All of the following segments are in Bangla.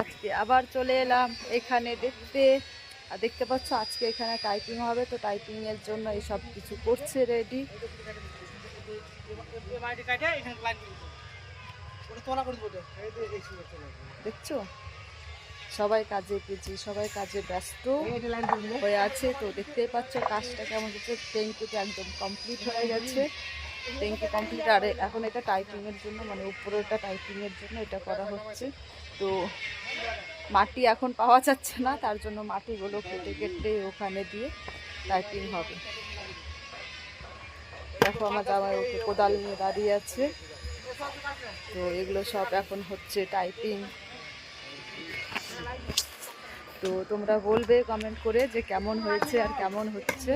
আজকে আবার চলে এলাম এখানে দেখতে। আর দেখতে পাচ্ছ আজকে এখানে টাইপিং হবে, তো টাইপিং এর জন্য এই সব কিছু করছে রেডি। দেখছো সবাই কাজে বিজি, সবাই কাজে ব্যস্ত হয়ে আছে। তো দেখতেই পাচ্ছ কাজটা কেমন হচ্ছে। ট্যাঙ্কিটা একদম কমপ্লিট হয়ে গেছে, ট্যাঙ্কি কমপ্লিট। আর এখন এটা টাইপিং এর জন্য, মানে উপরেটা টাইপিং এর জন্য এটা করা হচ্ছে। তো মাটি এখন পাওয়া যাচ্ছে না, তার জন্য মাটিগুলো কেটে কেটে ওখানে দিয়ে টাইপিং হবে। দেখো আমার জামাই ওকে কোদাল নিয়ে দাঁড়িয়ে আছে। তো এগুলো সব এখন হচ্ছে টাইপিং। তো তোমরা বলবে কমেন্ট করে যে কেমন হয়েছে আর কেমন হচ্ছে।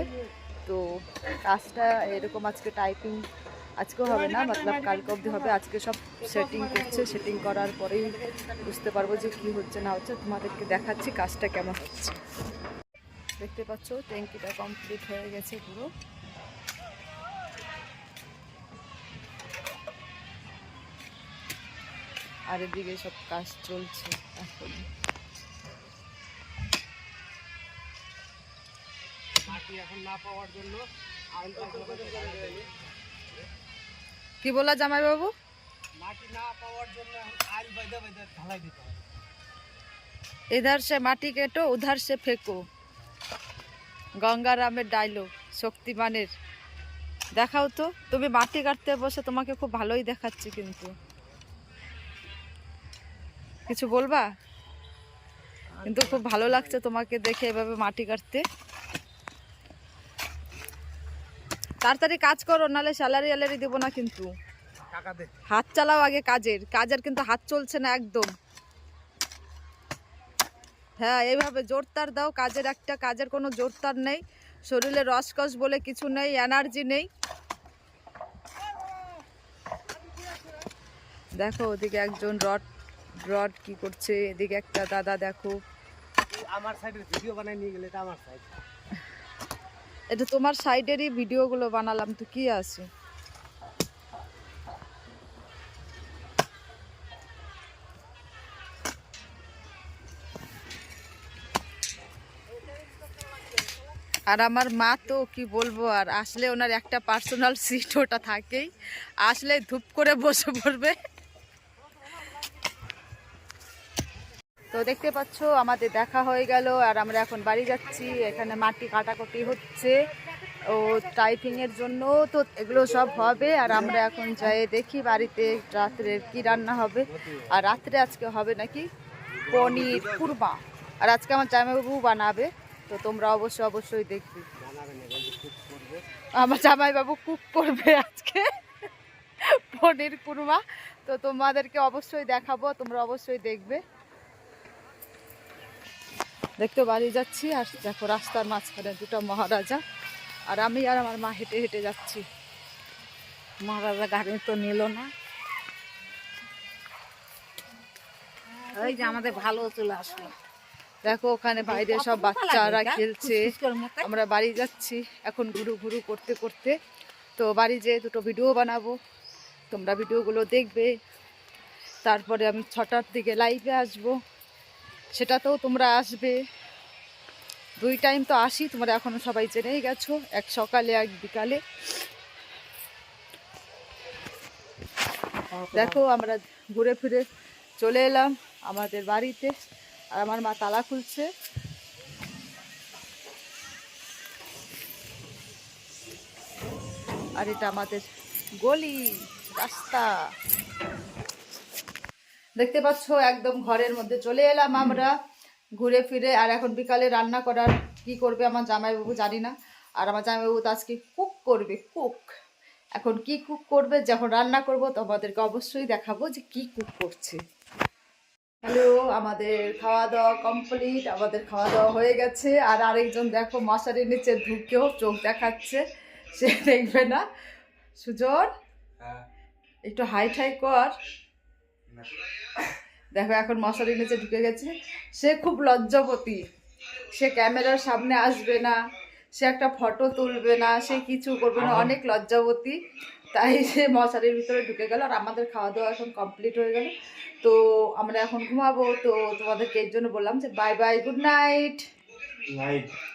তো কাজটা এরকম আজকে টাইপিং আজকেও হবে না, মতলব কালকে অবধি হবে। আজকে সব সেটিং করছে, সেটিং করার পরেই বুঝতে পারবো যে কি হচ্ছে না হচ্ছে। তোমাদেরকে দেখাচ্ছি কাজটা কেমন হচ্ছে। দেখতে পাচ্ছ ট্যাঙ্কিটা কমপ্লিট হয়ে গেছে পুরো। আর এদিকে সব কাজ চলছে এখন। কি বলা জামাই বাবু? इधर से माटी केटो उधर से फेंको, গঙ্গারামের ডায়লগ, শক্তিমানের। দেখাও তো, তুমি মাটি কাটতে বসে তোমাকে খুব ভালোই দেখাচ্ছি, কিন্তু কিছু বলবা? কিন্তু খুব ভালো লাগছে তোমাকে দেখে এভাবে মাটি কাটতে। তাড়াতাড়ি কাজ করো, নাহলে স্যালারি অ্যালারি দেবো না কিন্তু। হাত চালাও আগে, কাজের কাজের কিন্তু হাত চলছে না একদম। হ্যাঁ এইভাবে জোরতার দাও, কাজের একটা কাজের কোনো জোরতার নেই, শরীরে রসকস বলে কিছু নেই, এনার্জি নেই। দেখো ওদিকে একজন রড রড কি করছে, এদিকে একটা দাদা দেখো। আমার সাইডের ভিডিও বানাই নিয়ে গেলে এটা আমার সাইড। এটা তোমার সাইডেরই ভিডিওগুলো বানালাম, তো কি আছে। আর আমার মা তো কি বলবো, আর আসলে ওনার একটা পার্সোনাল সিট ওটা থাকেই, আসলে ধূপ করে বসে পড়বে। তো দেখতে পাচ্ছ আমাদের দেখা হয়ে গেল, আর আমরা এখন বাড়ি যাচ্ছি। এখানে মাটি কাটাকুটি হচ্ছে ও টাইপিং এর জন্য, তো এগুলো সব হবে। আর আমরা এখন যাই দেখি বাড়িতে রাত্রে কি রান্না হবে। আর রাত্রে আজকে হবে নাকি পনির কুরমা, আর আজকে আমার জামাইবাবু বানাবে। তো তোমরা অবশ্যই দেখবে, আমার জামাইবাবু কুক করবে আজকে পনির কুরমা। তো তোমাদেরকে অবশ্যই দেখাবো, তোমরা অবশ্যই দেখবে। দেখতে বাড়ি যাচ্ছি, আর দেখো রাস্তার মাঝখানে দুটো মহারাজা, আর আমি আর আমার মা হেঁটে হেঁটে যাচ্ছি। মহারাজা গাড়ি তো নিল না, ওই যে আমাদের ভালো চলে আসলো। দেখো ওখানে বাইরে সব বাচ্চারা খেলছে, আমরা বাড়ি যাচ্ছি এখন ঘুরু ঘুরু করতে করতে। তো বাড়ি যেয়ে দুটো ভিডিও বানাবো, তোমরা ভিডিওগুলো দেখবে। তারপরে আমি 6টার দিকে লাইভে আসবো, সেটাতেও তোমরা আসবে। 2 টাইম তো আসি, তোমরা এখনো সবাই জেনেই গেছো, এক সকালে এক বিকালে। দেখো আমরা ঘুরে ফিরে চলে এলাম আমাদের বাড়িতে, আর আমার মা তালা খুলছে। আর এটা আমাদের গলি রাস্তা, দেখতে পাচ্ছ একদম ঘরের মধ্যে চলে এলাম আমরা ঘুরে ফিরে। আর এখন বিকালে রান্না করার কি করবে আমার জামাইবাবু জানি না। আর আমার জামাইবাবু তো আজকে কুক করবে, কুক। এখন কি কুক করবে, যখন রান্না করব তোমাদেরকে অবশ্যই দেখাবো যে কি কুক করছে। হ্যালো, আমাদের খাওয়া দাওয়া কমপ্লিট, আমাদের খাওয়া দাওয়া হয়ে গেছে। আর আরেকজন দেখো মশারির নিচে ঢুকেও চোখ দেখাচ্ছে, সে দেখবে না। সুজন একটু হাই ঠাই কর। দেখো এখন মশারির নিচে ঢুকে গেছে, সে খুব লজ্জাবতী, সে ক্যামেরার সামনে আসবে না, সে একটা ফটো তুলবে না, সে কিছু করবে না, অনেক লজ্জাবতী। তাই সে মশারির ভিতরে ঢুকে গেল। আর আমাদের খাওয়া দাওয়া এখন কমপ্লিট হয়ে গেল, তো আমরা এখন ঘুমাবো। তো তোমাদেরকে এর জন্য বললাম যে বাই বাই, গুড নাইট।